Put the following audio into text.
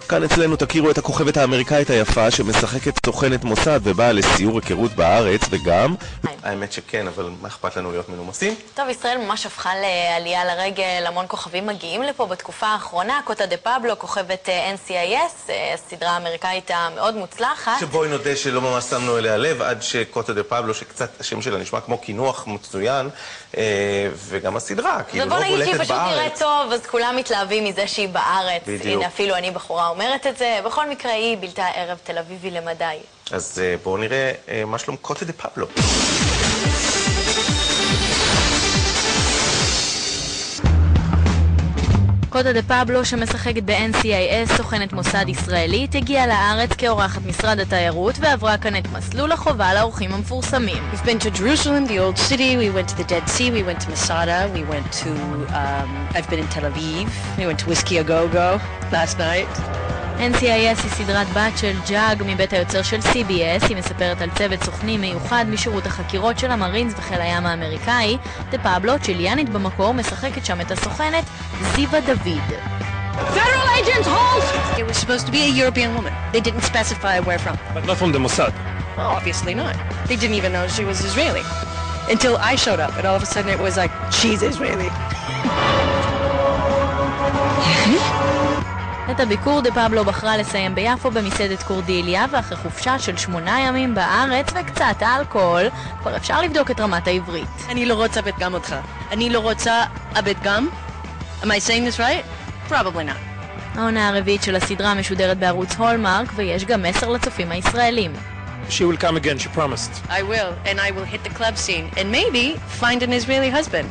כאן אצלנו תכירו את הכוכבת האמריקאית היפה שמשחקת סוכנת מוסד ובאה לסיור היכרות בארץ, וגם... האמת שכן, אבל מה אכפת לנו להיות מנומסים? טוב, ישראל ממש הפכה לעלייה לרגל, המון כוכבים מגיעים לפה בתקופה האחרונה. קוטה דה פבלו, כוכבת NCIS, הסדרה האמריקאית המאוד מוצלחת. שבואי נודה שלא ממש שמנו אליה לב, עד שקוטה דה פבלו, שקצת השם שלה נשמע כמו כינוח מצוין, וגם הסדרה, כאילו לא בולטת בארץ. ובוא נגיד שהיא פשוט נראית טוב, אז כולם מתלהבים מזה שהיא בארץ. בדיוק. הנה, אפילו אני בחורה אומרת את זה. בכל מקרה, היא בילתה ערב תל אביבי למדי. אז בואו נראה מה שלום קוטה דה פבלו. קוטה דה פבלו, שמשחקת ב-NCIS, סוכנת מוסד ישראלית, הגיעה לארץ כאורחת משרד התיירות ועברה כאן את מסלול החובה לאורחים המפורסמים. We've been to Jerusalem, the old city, we went to the Dead Sea, we went to Masada, we went to, I've been in Tel Aviv, we went to Whiskey A Go-Go last night. NCIS היא סדרת בת של ג'אג מבית היוצר של CBS. היא מספרת על צוות סוכנים מיוחד משירות החקירות של המרינס וחיל הים האמריקאי. דה פבלו, צ'יליאנית במקור, משחקת שם את הסוכנת זיווה דוד. Federal agents, hold! It was supposed to be a European woman. They didn't specify where from. But not from the Mossad. Well, obviously not. They didn't even know she was Israeli. Until I showed up, and all of a sudden it was like, she's Israeli. את הביקור דה פבלו בחרה לסיים ביפו במסעדת קורדיליה, ואחרי חופשה של 8 ימים בארץ וקצת אלכוהול, כבר אפשר לבדוק את רמת העברית. אני לא רוצה פתגם אותך. אני לא רוצה הפתגם? Am I saying this right? Probably not. העונה הרביעית של הסדרה משודרת בערוץ הולמרק, ויש גם מסר לצופים הישראלים. She will come again, she promised. I will, and I will hit the club scene, and maybe find an Israeli husband.